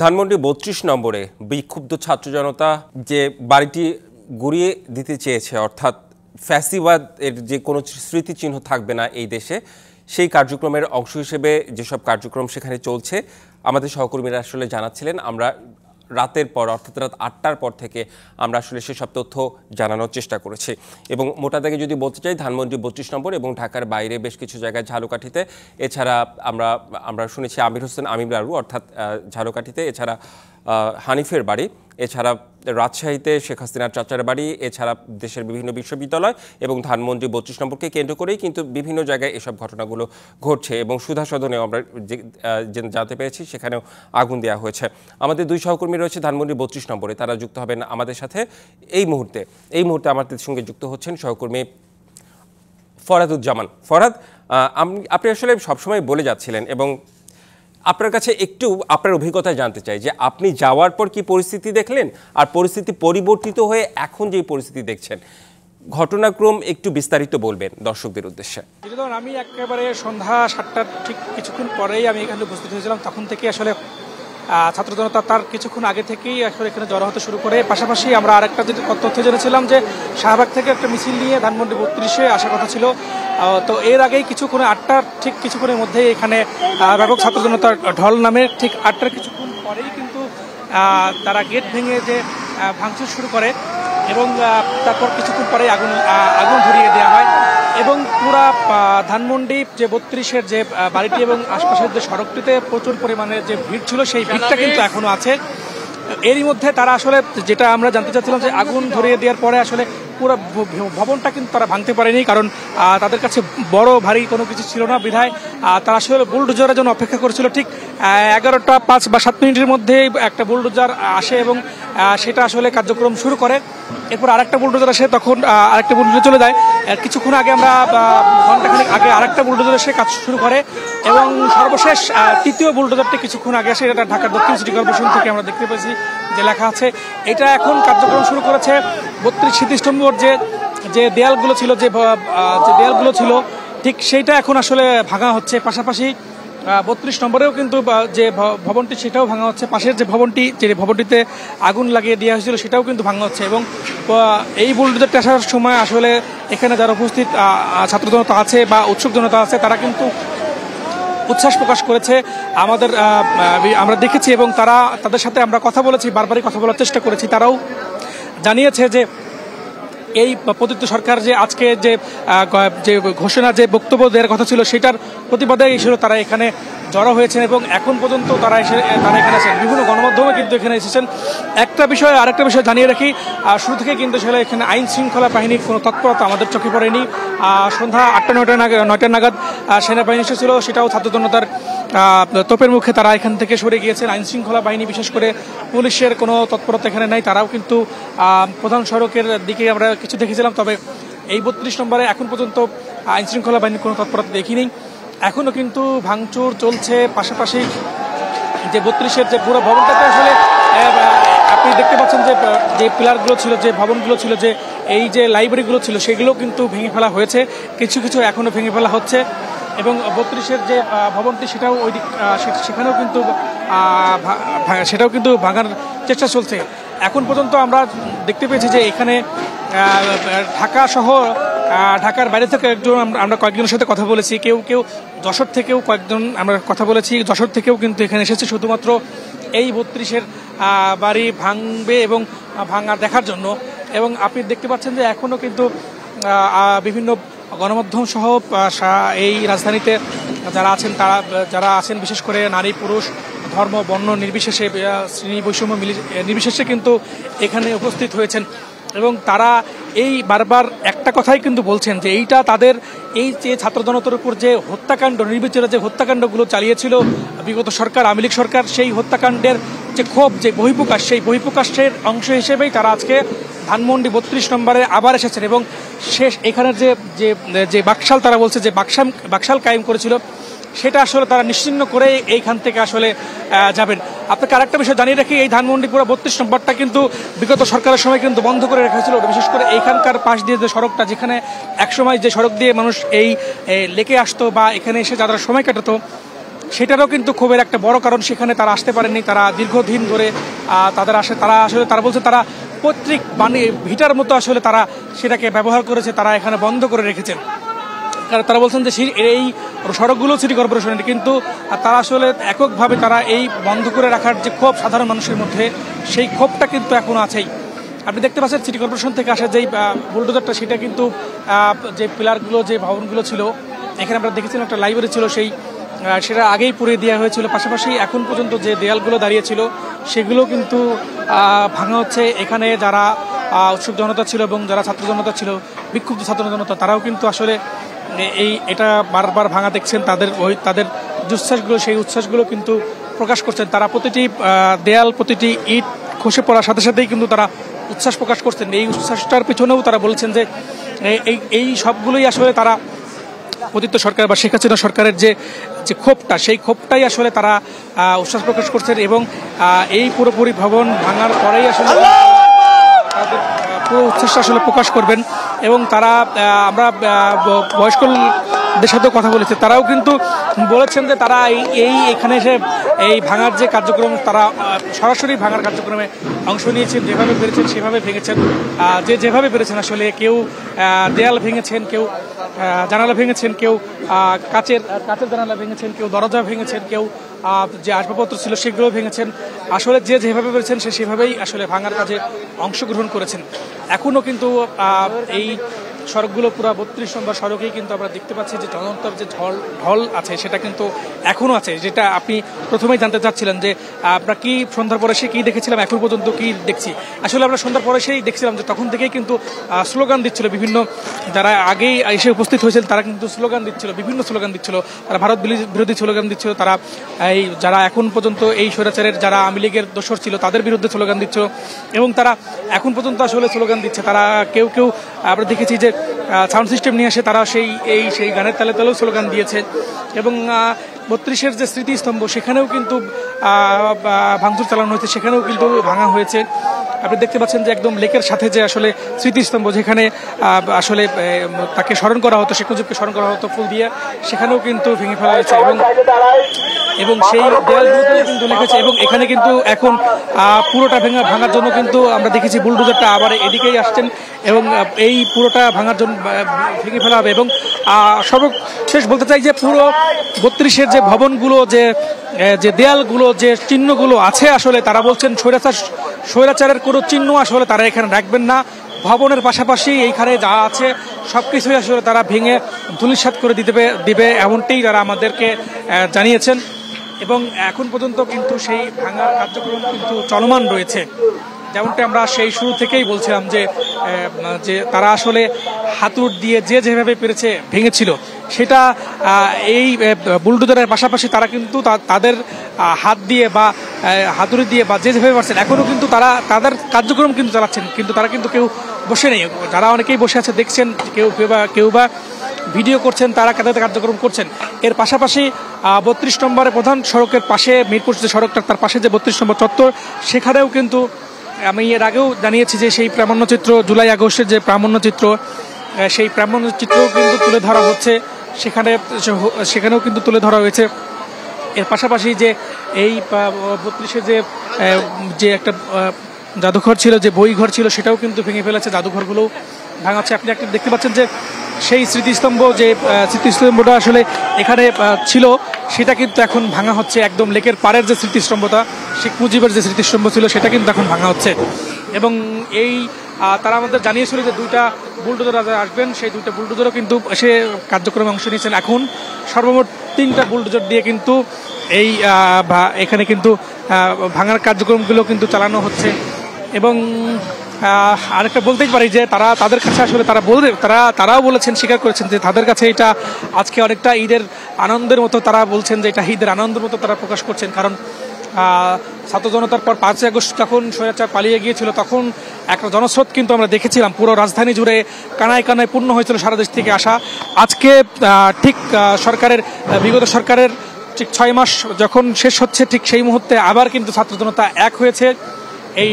ধানমন্ডি ৩২ নম্বরে বিক্ষুব্ধ ছাত্র জনতা যে বাড়িটি গুড়িয়ে দিতে চেয়েছে, অর্থাৎ ফ্যাসিবাদ এর যে কোনো স্মৃতিচিহ্ন থাকবে না এই দেশে, সেই কার্যক্রমের অংশ হিসেবে যেসব কার্যক্রম সেখানে চলছে আমাদের সহকর্মীরা আসলে জানাচ্ছিলেন। আমরা রাতের পর অর্থাৎ রাত ৮টার পর থেকে আমরা আসলে সেসব তথ্য জানানোর চেষ্টা করেছি। এবং মোটা দাগে যদি বলতে চাই, ধানমন্ডি ৩২ নম্বর এবং ঢাকার বাইরে বেশ কিছু জায়গায় ঝালকাঠিতে, এছাড়া আমরা শুনেছি আমির হোসেন আমির বাড়ু অর্থাৎ ঝালকাঠিতে, এছাড়া হানিফের বাড়ি, এছাড়া রাজশাহীতে শেখ হাসিনার চাচার বাড়ি, এছাড়া দেশের বিভিন্ন বিশ্ববিদ্যালয় এবং ধানমন্ডি ৩২ নম্বরকে কেন্দ্র করেই কিন্তু বিভিন্ন জায়গায় এসব ঘটনাগুলো ঘটছে। এবং সুধা সদনেও আমরা জানতে পেরেছি সেখানেও আগুন দেওয়া হয়েছে। আমাদের দুই সহকর্মী রয়েছে ধানমন্ডি ৩২ নম্বরে, তারা যুক্ত হবেন আমাদের সাথে এই মুহূর্তে আমাদের সঙ্গে যুক্ত হচ্ছেন সহকর্মী ফরহাদুজ্জামান। ফরহাদ, আপনি আসলে সবসময় বলে যাচ্ছিলেন এবং আপনার কাছে একটু আপনার অভিজ্ঞতা জানতে চাই যে আপনি যাওয়ার পর কি পরিস্থিতি দেখলেন, আর পরিস্থিতি পরিবর্তিত হয়ে এখন যে পরিস্থিতি দেখছেন, ঘটনাক্রম একটু বিস্তারিত বলবেন দর্শকদের উদ্দেশ্যে। আমি একেবারে সন্ধ্যা ৭টার ঠিক কিছুক্ষণ পরেই আমি এখানে উপস্থিত হয়েছিলাম। তখন থেকে আসলে ছাত্র জনতা তার কিছুক্ষণ আগে থেকেই আসলে এখানে জড়ো হতে শুরু করে। পাশাপাশি আমরা আরেকটা যেটা তথ্য জেনেছিলাম যে শাহবাগ থেকে একটা মিছিল নিয়ে ধানমন্ডি ৩২-এ আসার কথা ছিল। তো এর আগেই কিছুক্ষণ ৮টার ঠিক কিছুক্ষণের মধ্যেই এখানে ব্যাপক ছাত্র জনতার ঢল নামে। ঠিক ৮টার কিছুক্ষণ পরেই কিন্তু তারা গেট ভেঙে যে ভাঙচুর শুরু করে এবং তারপর কিছুক্ষণ পরে আগুন ধরিয়ে দেওয়া হয়। এবং পুরা ধানমন্ডি যে ৩২-এর যে বাড়িটি এবং আশপাশের যে সড়কটিতে প্রচুর পরিমাণে যে ভিড় ছিল, সেই ভিড়টা কিন্তু এখনো আছে। এরই মধ্যে তারা আসলে যেটা আমরা জানতে চাচ্ছিলাম যে আগুন ধরিয়ে দেওয়ার পরে আসলে পুরো ভবনটা কিন্তু তারা ভাঙতে পারেনি, কারণ তাদের কাছে বড় ভারী কোনো কিছু ছিল না বিধায় তারা আসলে বুলডোজারের জন্য অপেক্ষা করেছিল। ঠিক 11টা 5 বা 7 মিনিটের মধ্যেই একটা বুলডোজার আসে এবং সেটা আসলে কার্যক্রম শুরু করে। এরপর আরেকটা বুলডোজার আসে, তখন আরেকটা বুলডোজার চলে যায়। কিছুক্ষণ আগে আমরা ঘন্টাখানেক আগে আরেকটা বুলডোজার এসে কাজ শুরু করে এবং সর্বশেষ তৃতীয় বুলডোজারটি কিছুক্ষণ আগে আসে। এটা ঢাকার দক্ষিণ সিটি কর্পোরেশন থেকে আমরা দেখতে পেয়েছি যে লেখা আছে। এটা এখন কার্যক্রম শুরু করেছে। ৩২ স্মৃতিস্তম্ভর যে দেয়ালগুলো ছিল, যে দেয়ালগুলো ছিল, ঠিক সেইটা এখন আসলে ভাঙা হচ্ছে। পাশাপাশি ৩২ নম্বরেও কিন্তু যে ভবনটি সেটাও ভাঙা হচ্ছে। পাশের যে ভবনটিতে আগুন লাগিয়ে দেওয়া হয়েছিল সেটাও কিন্তু ভাঙা হচ্ছে। এবং এই বুলডোজারটি আসার সময় আসলে এখানে যারা উপস্থিত ছাত্র জনতা আছে বা উৎসুক জনতা আছে, তারা কিন্তু উচ্ছ্বাস প্রকাশ করেছে। আমরা দেখেছি এবং তাদের সাথে আমরা কথা বলেছি, বারবারই কথা বলার চেষ্টা করেছি। তারাও জানিয়েছে যে এই প্রদত্ত সরকার যে আজকে যে ঘোষণা, যে বক্তব্য দেওয়ার কথা ছিল, সেটার প্রতিবাদে ছিল তারা এখানে জড়ো হয়েছেন এবং এখন পর্যন্ত তারা এখানে আছেন। বিভিন্ন গণমাধ্যমে কিন্তু এখানে এসেছেন। আরেকটা বিষয় জানিয়ে রাখি, শুরু থেকে কিন্তু আসলে এখানে আইন শৃঙ্খলা বাহিনীর কোনো তৎপরতা আমাদের চোখে পড়েনি। সন্ধ্যা 8টা-9টা নাগাদ সেনাবাহিনী এসেছিল, সেটাও ছাত্র জনতার তোপের মুখে তারা এখান থেকে সরে গিয়েছেন। আইন শৃঙ্খলা বাহিনী, বিশেষ করে পুলিশের কোনো তৎপরতা এখানে নাই। তারাও কিন্তু প্রধান সড়কের দিকে আমরা কিছু দেখেছিলাম। তবে এই ৩২ নম্বরে এখন পর্যন্ত আইন শৃঙ্খলা বাহিনীর কোনো তৎপরতা দেখিনি। এখনও কিন্তু ভাঙচুর চলছে। পাশাপাশি যে ৩২-এর যে পুরো ভবনটাতে আসলে আপনি দেখতে পাচ্ছেন যে পিলারগুলো ছিল, যে ভবনগুলো ছিল, যে এই যে লাইব্রেরিগুলো ছিল, সেগুলো কিন্তু ভেঙে ফেলা হয়েছে। কিছু এখনও ভেঙে ফেলা হচ্ছে। এবং ৩২-এর যে ভবনটি সেটাও সেটাও কিন্তু ভাঙার চেষ্টা চলছে। এখন পর্যন্ত আমরা দেখতে পেয়েছি যে এখানে ঢাকার বাইরে থেকে আমরা কয়েকজনের সাথে কথা বলেছি। কেউ যশোর থেকেও কয়েকজন আমরা কথা বলেছি। যশোর থেকেও কিন্তু এখানে এসেছে শুধুমাত্র এই ৩২-এর বাড়ি ভাঙবে এবং ভাঙা দেখার জন্য। এবং আপনি দেখতে পাচ্ছেন যে এখনও কিন্তু বিভিন্ন গণমাধ্যম সহ এই রাজধানীতে যারা আছেন বিশেষ করে নারী পুরুষ ধর্ম বর্ণ নির্বিশেষে, শ্রেণী বৈষম্য নির্বিশেষে কিন্তু এখানে উপস্থিত হয়েছেন। এবং তারা এই বারবার একটা কথাই কিন্তু বলছেন যে এইটা তাদের এই যে ছাত্র জনতার উপর যে হত্যাকাণ্ড, নির্বিচারে যে হত্যাকাণ্ডগুলো চালিয়েছিল বিগত সরকার, আওয়ামী লীগ সরকার, সেই হত্যাকাণ্ডের যে ক্ষোভ, যে বহিঃপ্রকাশ, সেই বহিঃপ্রকাশের অংশ হিসেবেই তারা আজকে ধানমন্ডি ৩২ নম্বরে আবার এসেছেন। এবং এখানের যে বাকশাল, তারা বলছে যে বাকশাল কায়েম করেছিল, সেটা আসলে তারা নিশ্চিহ্ন করে এইখান থেকে আসলে যাবেন। আপনাকে আরেকটা বিষয় জানিয়ে রাখি, এই ধানমন্ডি পুরো ৩২ নম্বরটা কিন্তু বিগত সরকারের সময় কিন্তু বন্ধ করে রাখা হয়েছিল। বিশেষ করে এইখানকার পাশ দিয়ে যে সড়কটা, যেখানে একসময় যে সড়ক দিয়ে মানুষ এই লেকে আসতো বা এখানে এসে যারা সময় কাটাতো, সেটারও কিন্তু ক্ষোভের একটা বড় কারণ সেখানে তারা আসতে পারেননি। তারা দীর্ঘদিন ধরে তারা বলছে তারা পৈতৃক ভিটার মতো আসলে তারা সেটাকে ব্যবহার করেছে, তারা এখানে বন্ধ করে রেখেছেন। কারণ তারা বলছেন যে এই সড়কগুলো সিটি কর্পোরেশনের, কিন্তু তারা আসলে এককভাবে তারা এই বন্ধ করে রাখার যে ক্ষোভ সাধারণ মানুষের মধ্যে, সেই ক্ষোভটা কিন্তু এখনো আছেই। আপনি দেখতে পাচ্ছেন সিটি কর্পোরেশন থেকে আসা যেই বুলডোজারটা, সেটা কিন্তু যে পিলারগুলো, যে ভবনগুলো ছিল, এখানে আমরা দেখেছিলাম একটা লাইব্রেরি ছিল, সেটা আগেই পুড়িয়ে দেওয়া হয়েছিল। পাশাপাশি এখন পর্যন্ত যে দেয়ালগুলো দাঁড়িয়েছিল সেগুলো কিন্তু ভাঙা হচ্ছে। এখানে যারা উৎসুক জনতা ছিল এবং যারা ছাত্র জনতা ছিল, বিক্ষুব্ধ ছাত্র জনতা, তারাও কিন্তু আসলে এটা বারবার ভাঙা দেখছেন। তাদের উচ্ছ্বাসগুলো, সেই উচ্ছ্বাসগুলো কিন্তু প্রকাশ করছেন। তারা প্রতিটি দেয়াল, প্রতিটি ইট খসে পড়ার সাথে সাথেই কিন্তু তারা উচ্ছ্বাস প্রকাশ করছেন। এই উচ্ছ্বাসটার পিছনেও তারা বলছেন যে এই সবগুলোই আসলে তারা পতিত সরকার বা শেখ হাসিনা সরকারের যে ক্ষোভটা, সেই ক্ষোভটাই আসলে তারা উচ্ছ্বাস প্রকাশ করছেন। এবং এই পুরোপুরি ভবন ভাঙার পরেই আসলে তাদের পুরো উচ্ছ্বাসটা আসলে প্রকাশ করবেন। এবং তারা আমরা বয়স্কদের সাথেও কথা বলেছি, তারাও কিন্তু বলেছেন যে তারা এখানে এসে এই ভাঙার যে কার্যক্রম, তারা সরাসরি ভাঙার কার্যক্রমে অংশ নিয়েছেন। যেভাবে পেরেছেন সেভাবে ভেঙেছেন, যেভাবে পেরেছেন আসলে। কেউ দেয়াল ভেঙেছেন, কেউ জানালা ভেঙেছেন, কেউ কাচের জানালা ভেঙেছেন, কেউ দরজা ভেঙেছেন, কেউ যে আসবাবপত্র ছিল সেগুলো ভেঙেছেন। আসলে যেভাবে পেরেছেন সেভাবেই আসলে ভাঙার কাজে অংশগ্রহণ করেছেন। এখনও কিন্তু এই সড়কগুলো পুরো 32 নম্বর সড়কেই কিন্তু আমরা দেখতে পাচ্ছি যে জনতার যে ঢল আছে সেটা কিন্তু এখনও আছে। যেটা আপনি প্রথমেই জানতে চাচ্ছিলেন যে আমরা কি সন্ধ্যার পরে কী দেখেছিলাম, এখন পর্যন্ত কি দেখছি। আসলে আমরা সন্ধ্যার পরে দেখছিলাম যে তখন থেকেই কিন্তু স্লোগান দিচ্ছিল বিভিন্ন, যারা আগেই এসে উপস্থিত হয়েছিল তারা কিন্তু স্লোগান দিচ্ছিল, বিভিন্ন স্লোগান দিচ্ছিল। তারা ভারত বিরোধী স্লোগান দিচ্ছিল, তারা যারা এখন পর্যন্ত এই স্বৈরাচারের যারা আওয়ামী লীগের দোসর ছিল তাদের বিরুদ্ধে স্লোগান দিচ্ছিল। এবং তারা এখন পর্যন্ত আসলে স্লোগান দিচ্ছে। তারা কেউ আমরা দেখেছি যে সাউন্ড সিস্টেম নিয়ে আসে, তারা সেই গানের তালে তালেও স্লোগান দিয়েছে। এবং 32-এর যে স্মৃতিস্তম্ভ, সেখানেও কিন্তু ভাঙচুর চালানো হয়েছে, সেখানেও কিন্তু ভাঙা হয়েছে। আপনি দেখতে পাচ্ছেন যে একদম লেকের সাথে যে আসলে স্মৃতিস্তম্ভ, যেখানে আসলে তাকে স্মরণ করা হতো, শেখ মুজিবকে স্মরণ করা হতো ফুল দিয়ে, সেখানেও কিন্তু ভেঙে ফেলা হয়েছে। এবং সেই দেয়ালগুলোতে কিন্তু লিখেছে। এবং এখানে কিন্তু এখন পুরোটা ভাঙার জন্য কিন্তু আমরা দেখেছি বুলডোজারটা আবার এদিকেই আসছেন এবং এই পুরোটা ভাঙার জন্য ভেঙে ফেলা হবে। এবং সর্বশেষ বলতে চাই যে পুরো 32-এর যে ভবনগুলো, যে দেয়ালগুলো, যে চিহ্নগুলো আছে, আসলে তারা বলছেন স্বৈরাচারের কোনো চিহ্ন আসলে তারা এখানে রাখবেন না। ভবনের পাশাপাশি এইখানে যা আছে সবকিছুই আসলে তারা ভেঙে ধূলিসাৎ করে দিবে, এমনটাই তারা আমাদেরকে জানিয়েছেন। এবং এখন পর্যন্ত কিন্তু সেই ভাঙার কার্যক্রম কিন্তু চলমান রয়েছে। যেমনটা আমরা সেই শুরু থেকেই বলছিলাম যে তারা আসলে হাতুড় দিয়ে যেভাবে পেরেছে ভেঙেছিল, সেটা এই বুলডোজারের পাশাপাশি তারা কিন্তু তাদের হাত দিয়ে বা হাতুড়ি দিয়ে বা যেভাবে পারছেন এখনও কিন্তু তারা তাদের কার্যক্রম কিন্তু চালাচ্ছেন। কিন্তু তারা কিন্তু কেউ বসে নেই, যারা অনেকেই বসে আছে দেখছেন, কেউ বা ভিডিও করছেন, তারা তাদের কার্যক্রম করছেন। এর পাশাপাশি 32 নম্বরের প্রধান সড়কের পাশে, মিরপুর যে সড়কটা তার পাশে যে 32 নম্বর চত্বর, সেখানেও কিন্তু আমি এর আগেও জানিয়েছি যে সেই প্রামাণ্যচিত্র, জুলাই আগস্টের যে প্রামাণ্যচিত্র, সেই প্রামাণ্যচিত্রও কিন্তু তুলে ধরা হচ্ছে, সেখানেও কিন্তু তুলে ধরা হয়েছে। এর পাশাপাশি যে এই 32-এ যে একটা জাদুঘর ছিল, যে বইঘর ছিল, সেটাও কিন্তু ভেঙে ফেলেছে, জাদুঘরগুলোও ভাঙাচ্ছে। আপনি একটা দেখতে পাচ্ছেন যে সেই স্মৃতিস্তম্ভটা আসলে এখানে ছিল, সেটা কিন্তু এখন ভাঙা হচ্ছে। একদম লেকের পাড়ের যে স্মৃতিস্তম্ভটা, শেখ মুজিবের যে স্মৃতিস্তম্ভ ছিল, সেটা কিন্তু এখন ভাঙা হচ্ছে। এবং তারা আমাদের জানিয়েছিল যে 2টা বুলডোজার আসবেন, সেই 2টা বুলডোজারও কিন্তু সে কার্যক্রমে অংশ নিয়েছেন। এখন সর্বমোট 3টা বুলডোজার দিয়ে কিন্তু এখানে কিন্তু ভাঙার কার্যক্রমগুলো কিন্তু চালানো হচ্ছে। এবং আরেকটা বলতেই পারি যে তাদের কাছে আসলে তারাও বলেছেন, স্বীকার করেছেন যে তাদের কাছে এটা আজকে অনেকটা ঈদের আনন্দের মতো, তারা বলছেন যে এটা ঈদের আনন্দের মতো তারা প্রকাশ করছেন। কারণ ছাত্র জনতার পর 5 আগস্ট যখন স্বৈরাচার পালিয়ে গিয়েছিল, তখন একটা জনস্রোত কিন্তু আমরা দেখেছিলাম পুরো রাজধানী জুড়ে, কানায় কানায় পূর্ণ হয়েছিল সারা দেশ থেকে আসা। আজকে ঠিক বিগত সরকারের ঠিক 6 মাস যখন শেষ হচ্ছে, ঠিক সেই মুহূর্তে আবার কিন্তু ছাত্র জনতা এক হয়েছে। এই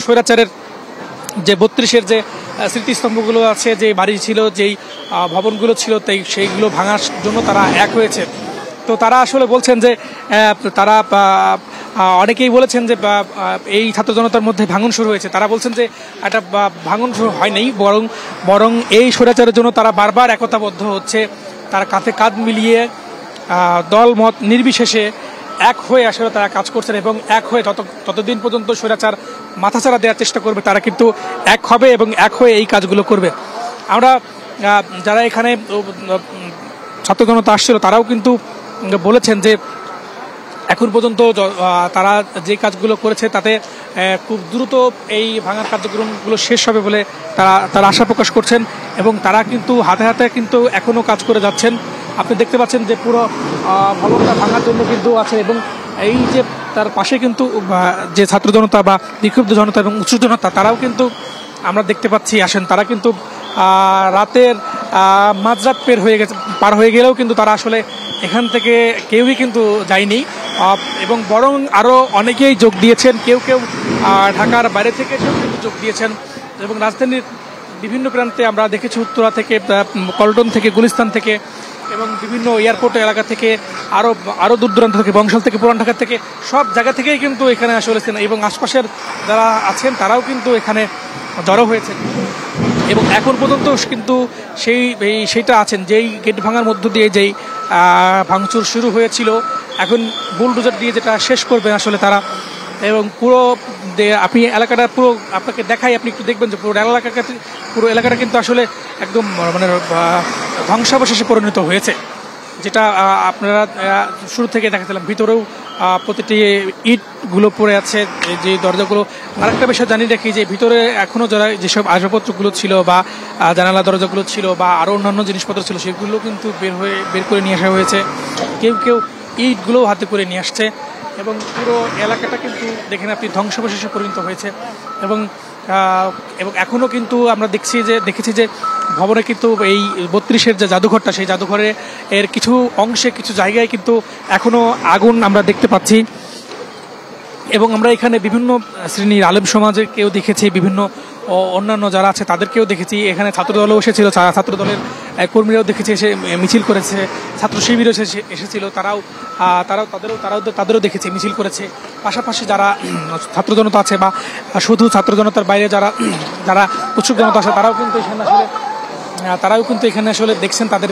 স্বৈরাচারের যে 32-এর যে স্মৃতিস্তম্ভগুলো আছে, যে বাড়ি ছিল, যেই ভবনগুলো ছিল, সেইগুলো ভাঙার জন্য তারা এক হয়েছে। তো তারা আসলে বলছেন যে তারা অনেকেই বলেছেন যে এই ছাত্র জনতার মধ্যে ভাঙন শুরু হয়েছে। তারা বলছেন যে একটা ভাঙন শুরু হয়নি, বরং এই স্বৈরাচারের জন্য তারা বারবার একতাবদ্ধ হচ্ছে। তারা কাঁধে কাঁধ মিলিয়ে দল মত নির্বিশেষে এক হয়ে আসলে তারা কাজ করছেন এবং এক হয়ে ততদিন পর্যন্ত স্বৈরাচার মাথাচাড়া দেওয়ার চেষ্টা করবে তারা কিন্তু এক হবে এবং এক হয়ে এই কাজগুলো করবে। আমরা যারা এখানে ছাত্র জনতা আসছিল তারাও কিন্তু বলেছেন যে এখন পর্যন্ত তারা যে কাজগুলো করেছে তাতে খুব দ্রুত এই ভাঙার কার্যক্রমগুলো শেষ হবে বলে তারা আশা প্রকাশ করছেন এবং তারা কিন্তু হাতে হাতে কিন্তু এখনও কাজ করে যাচ্ছেন। আপনি দেখতে পাচ্ছেন যে পুরো ভবনটা ভাঙার জন্য কিন্তু আছে এবং এই যে তার পাশে কিন্তু যে ছাত্র জনতা বা বিক্ষুব্ধ জনতা এবং উচ্চ জনতা তারাও কিন্তু আমরা দেখতে পাচ্ছি আসেন। তারা কিন্তু রাতের মাঝরাত পার হয়ে গেলেও কিন্তু তারা আসলে এখান থেকে কেউই কিন্তু যায়নি এবং বরং আরও অনেকেই যোগ দিয়েছেন। কেউ ঢাকার বাইরে থেকে কিন্তু যোগ দিয়েছেন এবং রাজধানীর বিভিন্ন প্রান্তে আমরা দেখেছি, উত্তরা থেকে, পল্টন থেকে, গুলিস্তান থেকে এবং বিভিন্ন এয়ারপোর্ট এলাকা থেকে আরও দূর দূরান্ত থেকে, বংশাল থেকে, পুরান ঢাকা থেকে সব জায়গা থেকেই কিন্তু এখানে আসলে এবং আশপাশের যারা আছেন তারাও কিন্তু এখানে জড়ো হয়েছেন এবং এখন পর্যন্ত কিন্তু সেইটা আছেন যেই গেট ভাঙার মধ্য দিয়ে যেই ভাঙচুর শুরু হয়েছিল এখন বুলডোজার দিয়ে যেটা শেষ করবেন আসলে তারা। এবং পুরো আপনি এলাকাটা পুরো আপনাকে দেখাই, আপনি একটু দেখবেন যে পুরো এলাকাটা কিন্তু আসলে একদম মানে ধ্বংসাবশেষে পরিণত হয়েছে, যেটা আপনারা শুরু থেকে দেখাচ্ছিলাম। ভিতরেও প্রতিটি ইটগুলো পড়ে আছে, যে দরজাগুলো। আরেকটা বিষয় জানিয়ে রাখি যে ভিতরে এখনও যারা যেসব আসবাবপত্রগুলো ছিল বা জানালা দরজাগুলো ছিল বা আরও অন্যান্য জিনিসপত্র ছিল সেগুলো কিন্তু বের করে নিয়ে আসা হয়েছে। কেউ ইটগুলোও হাতে করে নিয়ে আসছে এবং পুরো এলাকাটা কিন্তু দেখেন আপনি ধ্বংসাবশেষে পরিণত হয়েছে এবং এখনও কিন্তু আমরা দেখেছি যে ভবনে কিন্তু এই 32-এর যে জাদুঘরটা, সেই জাদুঘরে এর কিছু অংশে কিছু জায়গায় কিন্তু এখনও আগুন আমরা দেখতে পাচ্ছি এবং আমরা এখানে বিভিন্ন শ্রেণীর আলেম সমাজের কেউ দেখেছি, বিভিন্ন অন্যান্য যারা আছে তাদেরকেও দেখেছি। এখানে ছাত্রদলও এসেছিল, ছাত্রদলের কর্মীরাও দেখেছি এসে মিছিল করেছে, ছাত্র শিবিরও এসেছিল, তাদেরও দেখেছি মিছিল করেছে। পাশাপাশি যারা ছাত্র জনতা আছে বা শুধু ছাত্র জনতার বাইরে যারা উৎসুক জনতা আছে তারাও কিন্তু এখানে আসলে দেখছেন তাদের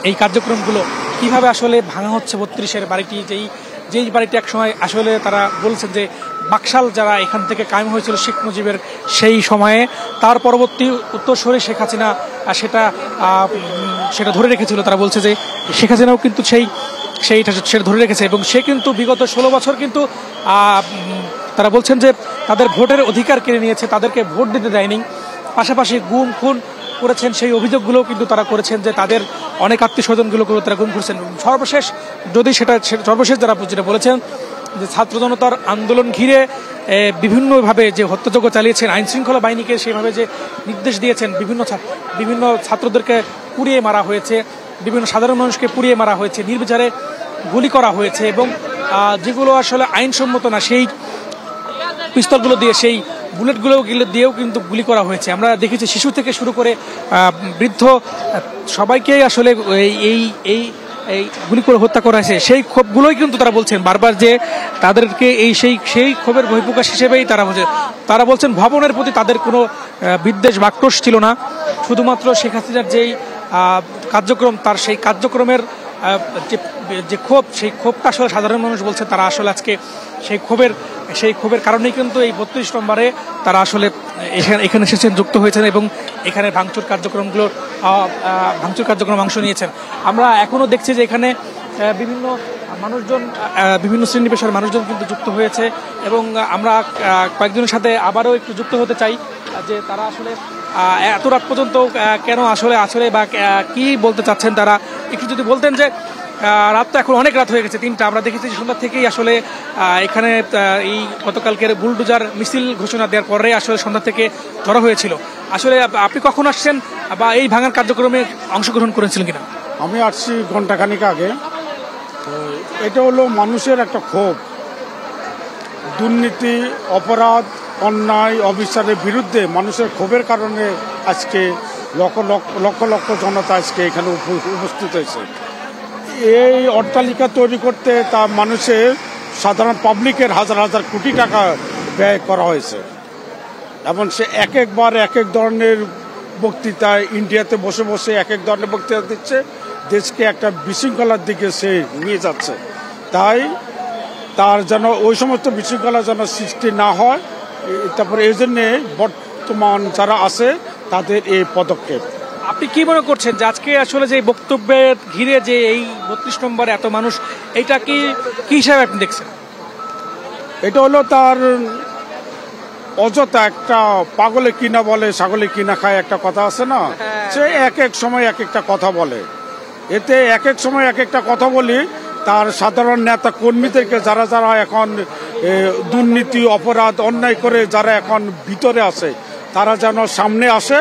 এই কার্যক্রমগুলো কিভাবে আসলে ভাঙা হচ্ছে। 32-এর বাড়িটি যেই বাড়িটি একসময় আসলে তারা বলছেন যে বাকশাল যারা এখান থেকে কায়েম হয়েছিল শেখ মুজিবের সেই সময়ে, তার পরবর্তী উত্তরসূরি শেখ হাসিনা সেটা ধরে রেখেছিল। তারা বলছে যে শেখ হাসিনাও কিন্তু সেটা ধরে রেখেছে এবং সে কিন্তু বিগত 16 বছর কিন্তু তারা বলছেন যে তাদের ভোটের অধিকার কেড়ে নিয়েছে, তাদেরকে ভোট দিতে দেয়নি। পাশাপাশি গুম খুন করেছেন, সেই অভিযোগগুলোও কিন্তু তারা করেছেন যে তাদের অনেক আত্মীয় স্বজনগুলো তারা গুম করেছেন। সর্বশেষ যারা যেটা বলেছেন যে ছাত্র জনতার আন্দোলন ঘিরে বিভিন্নভাবে যে হত্যাযজ্ঞ চালিয়েছেন, আইন শৃঙ্খলা বাহিনীকে সেভাবে যে নির্দেশ দিয়েছেন, বিভিন্ন ছাত্রদেরকে পুড়িয়ে মারা হয়েছে, বিভিন্ন সাধারণ মানুষকে পুড়িয়ে মারা হয়েছে, নির্বিচারে গুলি করা হয়েছে এবং যেগুলো আসলে আইনসম্মত না সেই পিস্তলগুলো দিয়ে, সেই বুলেটগুলো দিয়েও কিন্তু গুলি করা হয়েছে। আমরা দেখেছি শিশু থেকে শুরু করে বৃদ্ধ সবাইকেই আসলে এই গুলি করে হত্যা করা হয়েছে। সেই ক্ষোভগুলোই কিন্তু তারা বলছেন বারবার যে তাদেরকে সেই ক্ষোভের বহিঃপ্রকাশ হিসেবেই তারা বলছেন ভবনের প্রতি তাদের কোনো বিদ্বেষ বা আক্রোশ ছিল না, শুধুমাত্র শেখ হাসিনার যেই কার্যক্রম তার সেই কার্যক্রমের যে ক্ষোভ, সেই ক্ষোভটা আসলে সাধারণ মানুষ বলছে তারা আসলে আজকে সেই ক্ষোভের কারণেই কিন্তু এই 32 নম্বরে তারা আসলে এখানে এসেছেন, যুক্ত হয়েছেন এবং এখানে ভাঙচুর কার্যক্রম অংশ নিয়েছেন। আমরা এখনও দেখছি যে এখানে বিভিন্ন শ্রেণী পেশার মানুষজন কিন্তু যুক্ত হয়েছে এবং আমরা কয়েকজনের সাথে আবারও একটু যুক্ত হতে চাই যে তারা আসলে এত রাত পর্যন্ত কেন আসলে বা কি বলতে চাচ্ছেন তারা একটু যদি বলতেন। যে রাত তো এখন অনেক রাত হয়ে গেছে, 3টা। আমরা দেখেছি সন্ধ্যা থেকেই আসলে এখানে এই গতকালকের বুলডোজার মিছিল ঘোষণা দেওয়ার পরে আসলে সন্ধ্যা থেকে জড়ো হয়েছিল। আসলে আপনি কখন আসছেন বা এই ভাঙার কার্যক্রমে অংশগ্রহণ করেছিলেন কিনা? আমি আসছি ঘন্টাখানিক আগে। তো এটা হলো মানুষের একটা ক্ষোভ, দুর্নীতি, অপরাধ, অন্যায়, অবিচারের বিরুদ্ধে মানুষের ক্ষোভের কারণে আজকে লক্ষ লক্ষ জনতা আজকে এখানে উপস্থিত হয়েছে। এই অট্টালিকা তৈরি করতে তা মানুষের সাধারণ পাবলিকের হাজার হাজার কোটি টাকা ব্যয় করা হয়েছে এবং সে এক একবার এক এক ধরনের বক্তৃতায় ইন্ডিয়াতে বসে বসে এক এক ধরনের বক্তৃতা দিচ্ছে, দেশকে একটা বিশৃঙ্খলার দিকে সে নিয়ে যাচ্ছে। তাই তার যেন ওই সমস্ত বিশৃঙ্খলা যেন সৃষ্টি না হয়, তারপরে এই জন্যে বর্তমান যারা আছে তাদের এই পদক্ষেপ। আপনি কি মনে করছেন যে আজকে আসলে যে বক্তব্যের ঘিরে যে এই 32 নম্বরে এত মানুষ, এইটা কি হিসাবে আপনি দেখছেন? এটা হলো তার অযথা একটা পাগলে কিনা বলে ছাগলে কিনা খায় একটা কথা আছে না, সে এক এক সময় এক একটা কথা বলে। এতে এক এক সময় এক একটা কথা বলি তার সাধারণ নেতা কর্মীদেরকে যারা যারা এখন দুর্নীতি অপরাধ অন্যায় করে যারা এখন ভিতরে আছে তারা যেন সামনে আসে,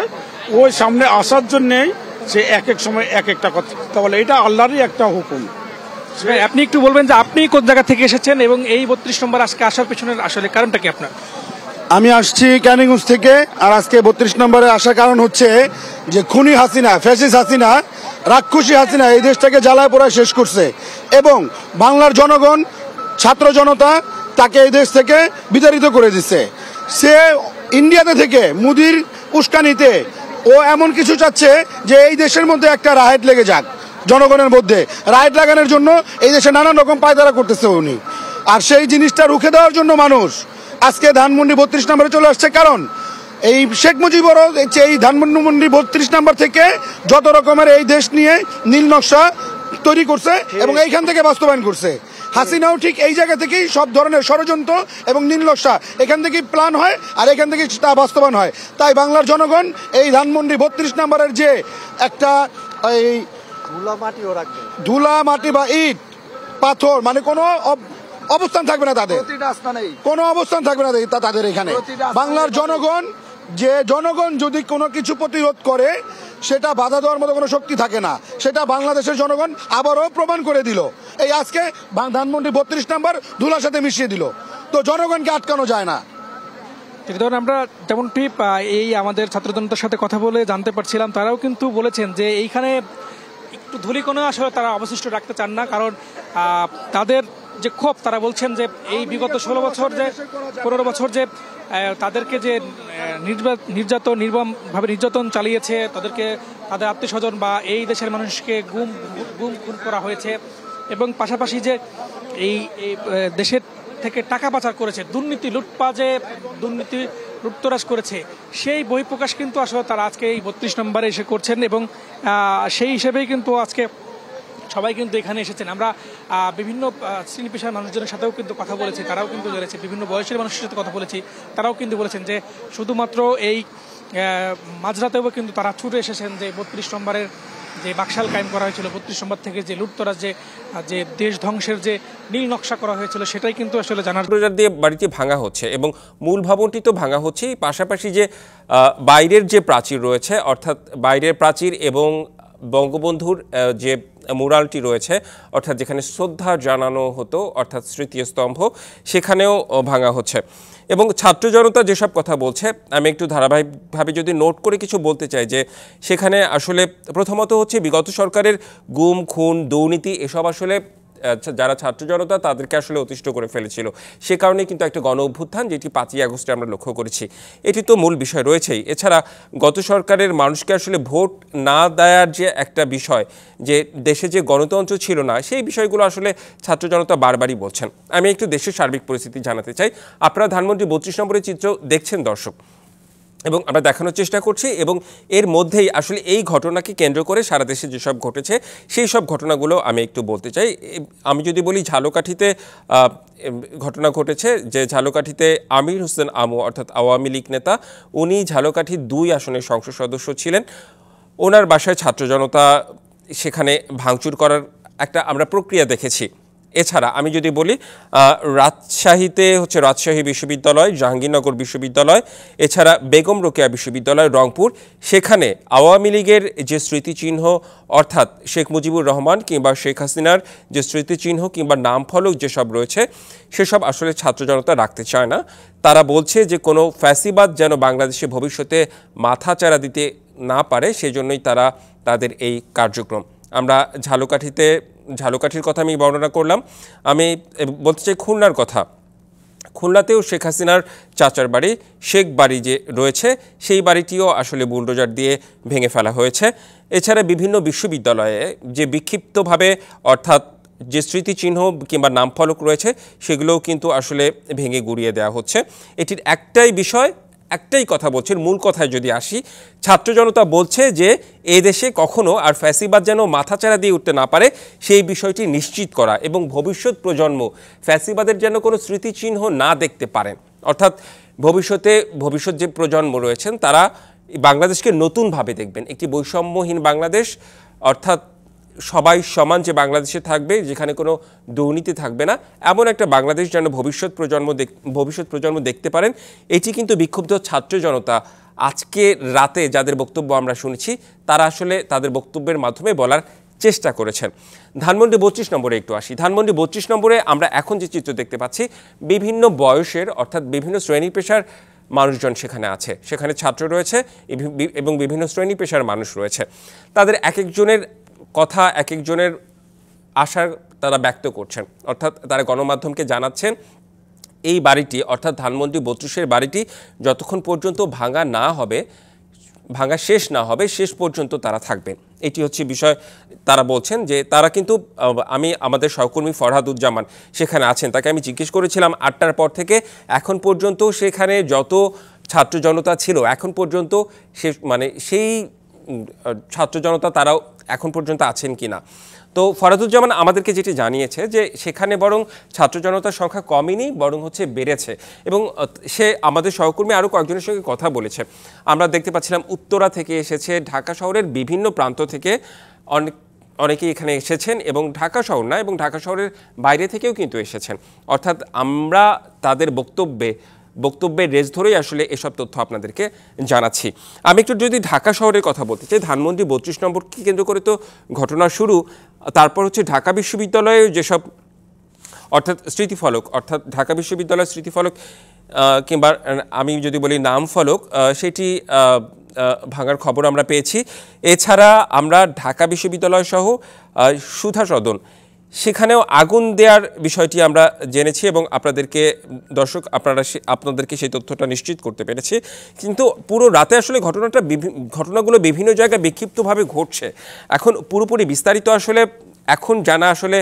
ওই সামনে আসার জন্যেই সে এক এক সময় এক একটা কথা বলে। এটা আল্লাহরই একটা হুকুম। আপনি একটু বলবেন যে আপনি কোন জায়গা থেকে এসেছেন এবং এই 32 নম্বর আজকে আসার পেছনের আসলে কারণটা কি আপনার? আমি আসছি ক্যানিগঞ্জ থেকে, আর আজকে 32 নম্বরে আসার কারণ হচ্ছে যে খুনি হাসিনা, ফ্যাসিস্ট হাসিনা, রাক্ষসী হাসিনা এই দেশটাকে জ্বালায় পোড়ায় শেষ করছে এবং বাংলার জনগণ, ছাত্র জনতা তাকে এই দেশ থেকে বিতাড়িত করে দিচ্ছে। সে ইন্ডিয়াতে থেকে মোদির উস্কানিতে ও এমন কিছু চাচ্ছে যে এই দেশের মধ্যে একটা রাইট লেগে যাক, জনগণের মধ্যে রাইট লাগানোর জন্য এই দেশে নানান রকম পায়তারা করতেছে উনি। আর সেই জিনিসটা রুখে দেওয়ার জন্য মানুষ আজকে ধানমন্ডি 32 নম্বরে চলে আসছে। কারণ এই শেখ মুজিবুর এই ধানমন্ডি 32 নম্বর থেকে যত রকমের এই দেশ নিয়ে নীল নকশা তৈরি করছে এবং এইখান থেকে বাস্তবায়ন করছে। হাসিনাও ঠিক এই জায়গা থেকেই সব ধরনের ষড়যন্ত্র এবং নীল নকশা এখান থেকেই প্ল্যান হয় আর এখান থেকেই তা বাস্তবায়ন হয়। তাই বাংলার জনগণ এই ধানমন্ডি 32 নম্বরের যে একটা এই ধুলা মাটি বা ইট পাথর মানে কোনো অবস্থান থাকবে না, তাদের কোনো অবস্থান থাকবে না তাদের এখানে। বাংলার জনগণ যদি কোনো কিছু প্রতিরোধ করে সেটা বাধা দেওয়ার মতো কোনো শক্তি থাকে না, সেটা বাংলাদেশের জনগণ আবারও প্রমাণ করে দিল। এই আজকে ধানমন্ডি 32 নম্বর ধুলার সাথে মিশিয়ে দিল, তো জনগণকে আটকানো যায় না। ধরুন আমরা যেমনটি এই আমাদের ছাত্র জনতার সাথে কথা বলে জানতে পারছিলাম, তারাও কিন্তু বলেছেন যে এইখানে একটু ধুলিকণা আসলে তারা অবশিষ্ট রাখতে চান না, কারণ তাদের যে ক্ষোভ, তারা বলছেন যে এই বিগত 16 বছর যে 15 বছর যে তাদেরকে যে নির্মমভাবে নির্যাতন চালিয়েছে, তাদেরকে তাদের আত্মীয়স্বজন বা এই দেশের মানুষকে গুম খুন করা হয়েছে এবং পাশাপাশি যে এই দেশের থেকে টাকা পাচার করেছে, দুর্নীতি লুটতরাজ করেছে, সেই বহিঃপ্রকাশ কিন্তু আসলে তারা আজকে এই 32 নম্বরে এসে করছেন এবং সেই হিসেবেই কিন্তু আজকে সবাই কিন্তু এখানে এসেছেন। আমরা বিভিন্ন শ্রেণী পেশার মানুষজনের সাথেও কিন্তু কথা বলেছি, তারাও কিন্তু জেনেছে, বিভিন্ন বয়সের মানুষের সাথে কথা বলেছি, তারাও কিন্তু বলেছেন যে শুধুমাত্র এই মাঝরাতেও কিন্তু তারা ছুটে এসেছেন যে 32 নম্বরের যে বাকশাল কায়েম করা হয়েছিল, 32 নম্বর থেকে যে লুটতরাজ যে দেশ ধ্বংসের যে নীল নকশা করা হয়েছিল সেটাই কিন্তু আসলে জানার দিয়ে বাড়িটি ভাঙা হচ্ছে এবং মূল ভবনটি তো ভাঙা হচ্ছেই, পাশাপাশি যে বাইরের যে প্রাচীর রয়েছে, অর্থাৎ বাইরের প্রাচীর এবং বঙ্গবন্ধুর যে মুরালটি রয়েছে, অর্থাৎ যেখানে শ্রদ্ধা জানানো হতো, অর্থাৎ স্মৃতিস্তম্ভ, সেখানেও ভাঙা হচ্ছে। এবং ছাত্র জনতা যেসব কথা বলছে, আমি একটু ধারাবাহিকভাবে যদি নোট করে কিছু বলতে চাই যে সেখানে আসলে প্রথমত হচ্ছে বিগত সরকারের গুম খুন দুর্নীতি এসব আসলে যারা ছাত্র জনতা তাদেরকে আসলে অতিষ্ঠ করে ফেলেছিল। সে কারণে কিন্তু একটা গণ অভ্যুত্থান, যেটি 5ই আগস্টে আমরা লক্ষ্য করেছি, এটি তো মূল বিষয় রয়েছেই। এছাড়া গত সরকারের মানুষকে আসলে ভোট না দেওয়ার যে একটা বিষয়, যে দেশে যে গণতন্ত্র ছিল না, সেই বিষয়গুলো আসলে ছাত্র জনতা বারবারই বলছেন। আমি একটু দেশের সার্বিক পরিস্থিতি জানাতে চাই। আপনারা ধানমন্ডি 32 নম্বরের চিত্র দেখছেন দর্শক, এবং আমরা দেখানোর চেষ্টা করছি, এবং এর মধ্যেই আসলে এই ঘটনাকে কেন্দ্র করে সারা দেশে যেসব ঘটেছে সেই সব ঘটনাগুলো আমি একটু বলতে চাই। আমি যদি বলি ঝালকাঠিতে ঘটনা ঘটেছে, যে ঝালকাঠিতে আমির হোসেন আমু অর্থাৎ আওয়ামী লীগ নেতা, উনি ঝালকাঠি 2 আসনের সংসদ সদস্য ছিলেন। ওনার বাসায় ছাত্র জনতা সেখানে ভাঙচুর করার একটা আমরা প্রক্রিয়া দেখেছি। এছাড়া আমি যদি বলি রাজশাহীতে হচ্ছে রাজশাহী বিশ্ববিদ্যালয়, জাহাঙ্গীরনগর বিশ্ববিদ্যালয়, এছাড়া বেগম রোকেয়া বিশ্ববিদ্যালয় রংপুর, সেখানে আওয়ামী লীগের যে স্মৃতিচিহ্ন, অর্থাৎ শেখ মুজিবুর রহমান কিংবা শেখ হাসিনার যে স্মৃতিচিহ্ন কিংবা নামফলক যেসব রয়েছে সেসব আসলে ছাত্র জনতা রাখতে চায় না। তারা বলছে যে কোনো ফ্যাসিবাদ যেন বাংলাদেশে ভবিষ্যতে মাথাচাড়া দিতে না পারে, সেজন্যই তারা তাদের এই কার্যক্রম। আমরা ঝালকাঠিতে ঝালকাঠির কথা আমি বর্ণনা করলাম, আমি বলতে চাই খুলনার কথা। খুলনাতেও শেখ হাসিনার চাচার বাড়ি শেখ বাড়ি যে রয়েছে সেই বাড়িটিও আসলে বুলডোজার দিয়ে ভেঙে ফেলা হয়েছে। এছাড়া বিভিন্ন বিশ্ববিদ্যালয়ে যে বিক্ষিপ্তভাবে অর্থাৎ যে স্মৃতিচিহ্ন কিংবা নামফলক রয়েছে সেগুলোও কিন্তু আসলে ভেঙে গুড়িয়ে দেওয়া হচ্ছে। এটির একটাই বিষয়, একটাই কথা বলছেন, মূল কথায় যদি আসি, ছাত্র জনতা বলছে যে এই দেশে কখনো আর ফ্যাসিবাদ যেন মাথাচাড়া দিয়ে উঠতে না পারে সেই বিষয়টি নিশ্চিত করা এবং ভবিষ্যৎ প্রজন্ম ফ্যাসিবাদের যেন কোনো স্মৃতিচিহ্ন না দেখতে পারেন। অর্থাৎ ভবিষ্যৎ যে প্রজন্ম রয়েছেন তারা বাংলাদেশকে নতুনভাবে দেখবেন, একটি বৈষম্যহীন বাংলাদেশ, অর্থাৎ সবাই সমান যে বাংলাদেশে থাকবে, যেখানে কোনো দুর্নীতি থাকবে না, এমন একটা বাংলাদেশ যেন ভবিষ্যৎ প্রজন্ম দেখতে পারেন। এটি কিন্তু বিক্ষুব্ধ ছাত্র জনতা আজকে রাতে যাদের বক্তব্য আমরা শুনেছি তারা আসলে তাদের বক্তব্যের মাধ্যমে বলার চেষ্টা করেছেন। ধানমন্ডি 32 নম্বরে একটু আসি। ধানমন্ডি 32 নম্বরে আমরা এখন যে চিত্র দেখতে পাচ্ছি, বিভিন্ন বয়সের অর্থাৎ বিভিন্ন শ্রেণী পেশার মানুষজন সেখানে আছে। সেখানে ছাত্র রয়েছে এবং বিভিন্ন শ্রেণী পেশার মানুষ রয়েছে। তাদের এক একজনের কথা, এক একজনের আশা তারা ব্যক্ত করছেন। অর্থাৎ তারা গণমাধ্যমকে জানাচ্ছেন এই বাড়িটি অর্থাৎ ধানমন্ডি 32-এর বাড়িটি যতক্ষণ পর্যন্ত ভাঙা শেষ না হবে শেষ পর্যন্ত তারা থাকবেন। এটি হচ্ছে বিষয়। তারা বলছেন যে তারা কিন্তু, আমাদের সহকর্মী ফরহাদুজ্জামান সেখানে আছেন, তাকে আমি জিজ্ঞেস করেছিলাম 8টার পর থেকে এখন পর্যন্ত সেখানে যত ছাত্র জনতা ছিল এখন পর্যন্ত সেই ছাত্র জনতা তারাও এখন পর্যন্ত আছেন কিনা। তো ফরহাদুজ্জামান আমাদেরকে যেটি জানিয়েছে যে সেখানে বরং ছাত্র জনতার সংখ্যা কমেনি, বরং হচ্ছে বেড়েছে। এবং সে আমাদের সহকর্মী আরও কয়েকজনের সঙ্গে কথা বলেছে। আমরা দেখতে পাচ্ছিলাম উত্তরা থেকে এসেছে, ঢাকা শহরের বিভিন্ন প্রান্ত থেকে অনেকেই এখানে এসেছেন এবং ঢাকা শহর না এবং ঢাকা শহরের বাইরে থেকেও কিন্তু এসেছেন। অর্থাৎ আমরা তাদের বক্তব্যের রেস ধরেই আসলে এসব তথ্য আপনাদেরকে জানাচ্ছি। আমি একটু যদি ঢাকা শহরের কথা বলতে চাই, ধানমন্ডি 32 নম্বরকে কেন্দ্র করে তো ঘটনা শুরু, তারপর হচ্ছে ঢাকা বিশ্ববিদ্যালয়ে যেসব অর্থাৎ স্মৃতিফলক, অর্থাৎ ঢাকা বিশ্ববিদ্যালয়ের স্মৃতিফলক কিংবা আমি যদি বলি নামফলক, সেটি ভাঙার খবর আমরা পেয়েছি। এছাড়া আমরা ঢাকা বিশ্ববিদ্যালয় সহ সুধা সদন সেখানেও আগুন দেওয়ার বিষয়টি আমরা জেনেছি এবং আপনাদেরকে সেই তথ্যটা নিশ্চিত করতে পেরেছি। কিন্তু পুরো রাতে আসলে ঘটনাগুলো বিভিন্ন জায়গায় বিক্ষিপ্তভাবে ঘটছে। এখন পুরোপুরি বিস্তারিত আসলে এখন জানা আসলে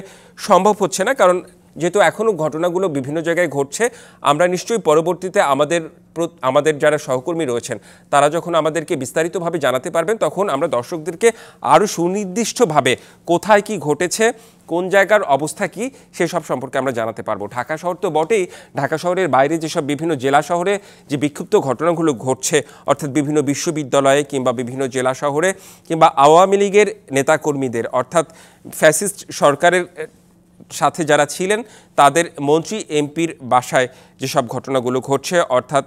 সম্ভব হচ্ছে না, কারণ যেহেতু এখনও ঘটনাগুলো বিভিন্ন জায়গায় ঘটছে। আমরা নিশ্চয়ই পরবর্তীতে আমাদের যারা সহকর্মী রয়েছেন তারা যখন আমাদেরকে বিস্তারিতভাবে জানাতে পারবেন তখন আমরা দর্শকদেরকে আরও সুনির্দিষ্টভাবে কোথায় কি ঘটেছে, কোন জায়গার অবস্থা কি সেসব সম্পর্কে আমরা জানাতে পারবো। ঢাকা শহর তো বটেই, ঢাকা শহরের বাইরে যেসব বিভিন্ন জেলা শহরে যে বিক্ষিপ্ত ঘটনাগুলো ঘটছে, অর্থাৎ বিভিন্ন বিশ্ববিদ্যালয়ে কিংবা বিভিন্ন জেলা শহরে কিংবা আওয়ামী লীগের নেতাকর্মীদের অর্থাৎ ফ্যাসিস্ট সরকারের সাথে যারা ছিলেন তাদের মন্ত্রী এমপির বাসায় যেসব ঘটনাগুলো ঘটছে, অর্থাৎ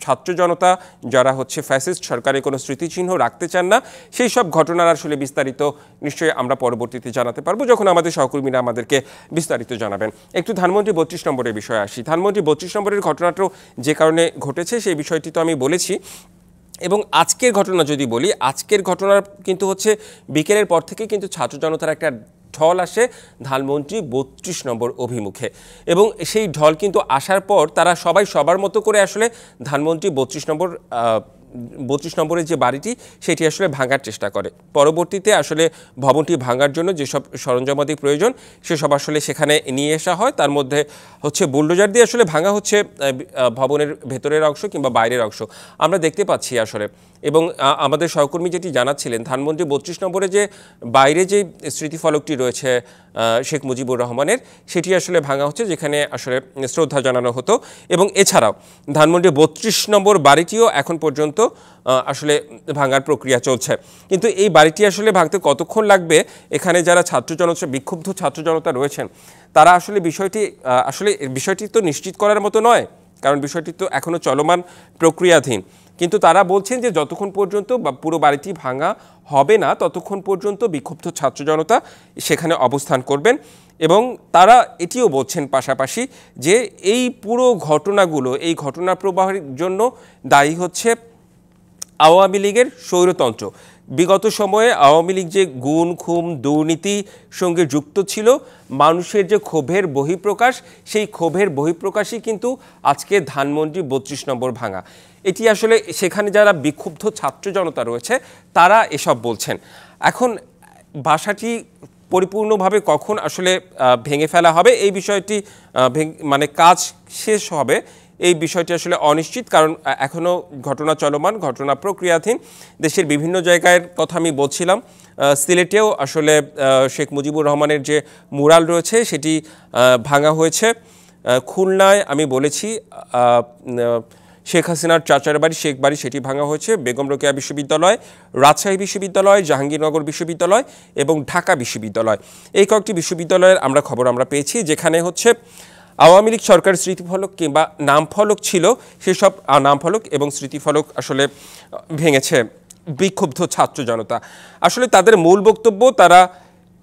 ছাত্র জনতা যারা হচ্ছে ফ্যাসিস্ট সরকারের কোনো স্মৃতিচিহ্ন রাখতে চান না, সেই সব ঘটনার আসলে বিস্তারিত নিশ্চয়ই আমরা পরবর্তীতে জানাতে পারবো যখন আমাদের সহকর্মীরা আমাদেরকে বিস্তারিত জানাবেন। একটু ধানমন্ডি 32 নম্বরের বিষয়ে আসি। ধানমন্ডি 32 নম্বরের ঘটনাটাও যে কারণে ঘটেছে সেই বিষয়টি তো আমি বলেছি। এবং আজকের ঘটনা যদি বলি, আজকের ঘটনা কিন্তু হচ্ছে বিকেলের পর থেকে কিন্তু ছাত্র জনতার একটা ঢল আসে ধানমন্ডি 32 নম্বর অভিমুখে এবং সেই ঢল কিন্তু আসার পর তারা সবাই সবার মতো করে আসলে ধানমন্ডি 32 নম্বরের যে বাড়িটি সেটি আসলে ভাঙার চেষ্টা করে। পরবর্তীতে আসলে ভবনটি ভাঙার জন্য যেসব সরঞ্জামাদি প্রয়োজন সেসব আসলে সেখানে নিয়ে আসা হয়। তার মধ্যে হচ্ছে বুলডোজার দিয়ে আসলে ভাঙা হচ্ছে ভবনের ভেতরের অংশ কিংবা বাইরের অংশ আমরা দেখতে পাচ্ছি আসলে। এবং আমাদের সহকর্মী যেটি জানাচ্ছিলেন, ধানমন্ডি 32 নম্বরে যে বাইরে যে স্মৃতিফলকটি রয়েছে শেখ মুজিবুর রহমানের, সেটি আসলে ভাঙা হচ্ছে যেখানে আসলে শ্রদ্ধা জানানো হতো। এবং এছাড়াও ধানমন্ডি 32 নম্বর বাড়িটিও এখন পর্যন্ত আসলে ভাঙার প্রক্রিয়া চলছে। কিন্তু এই বাড়িটি আসলে ভাঙতে কতক্ষণ লাগবে, এখানে যারা বিক্ষুব্ধ ছাত্র জনতা রয়েছেন তারা আসলে বিষয়টি তো নিশ্চিত করার মতো নয়, কারণ বিষয়টি তো এখনও চলমান প্রক্রিয়াধীন। কিন্তু তারা বলছেন যে যতক্ষণ পর্যন্ত পুরো বাড়িটি ভাঙা হবে না ততক্ষণ পর্যন্ত বিক্ষুব্ধ ছাত্র জনতা সেখানে অবস্থান করবেন। এবং তারা এটিও বলছেন পাশাপাশি যে এই পুরো এই ঘটনা প্রবাহের জন্য দায়ী হচ্ছে আওয়ামী লীগের স্বৈরতন্ত্র। বিগত সময়ে আওয়ামী লীগ যে গুণ খুম দুর্নীতি সঙ্গে যুক্ত ছিল, মানুষের যে ক্ষোভের বহিঃপ্রকাশ, সেই ক্ষোভের বহিঃপ্রকাশই কিন্তু আজকে ধানমন্ডি ৩২ নম্বর ভাঙা। এটি আসলে সেখানে যারা বিক্ষুব্ধ ছাত্র জনতা রয়েছে তারা এসব বলছেন। এখন বাসাটি পরিপূর্ণভাবে কখন আসলে ভেঙে ফেলা হবে এই বিষয়টি মানে কাজ শেষ হবে এই বিষয়টি আসলে অনিশ্চিত, কারণ এখনও ঘটনা চলমান, ঘটনা প্রক্রিয়াধীন। দেশের বিভিন্ন জায়গার কথা আমি বলছিলাম, সিলেটেও আসলে শেখ মুজিবুর রহমানের যে মুরাল রয়েছে সেটি ভাঙা হয়েছে। খুলনায় আমি বলেছি শেখ হাসিনার চাচার বাড়ি শেখ বাড়ি সেটি ভাঙা হয়েছে। বেগম রোকেয়া বিশ্ববিদ্যালয়, রাজশাহী বিশ্ববিদ্যালয়, জাহাঙ্গীরনগর বিশ্ববিদ্যালয় এবং ঢাকা বিশ্ববিদ্যালয়, এই কয়েকটি বিশ্ববিদ্যালয়ের খবর আমরা পেয়েছি যেখানে হচ্ছে আওয়ামী লীগ সরকার স্মৃতিফলক কিংবা নামফলক ছিল, সেসব নামফলক এবং স্মৃতিফলক আসলে ভেঙেছে বিক্ষুব্ধ ছাত্র জনতা। আসলে তাদের মূল বক্তব্য, তারা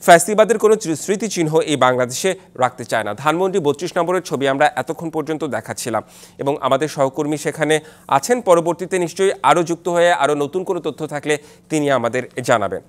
ফ্যাসিবাদের কোনো স্মৃতিচিহ্ন এই বাংলাদেশে রাখতে চায় না। ধানমন্ডি ৩২ নম্বরের ছবি আমরা এতক্ষণ পর্যন্ত দেখাচ্ছিলাম এবং আমাদের সহকর্মী সেখানে আছেন। পরবর্তীতে নিশ্চয়ই আরও যুক্ত হয়ে আরও নতুন কোনো তথ্য থাকলে তিনি আমাদের জানাবেন।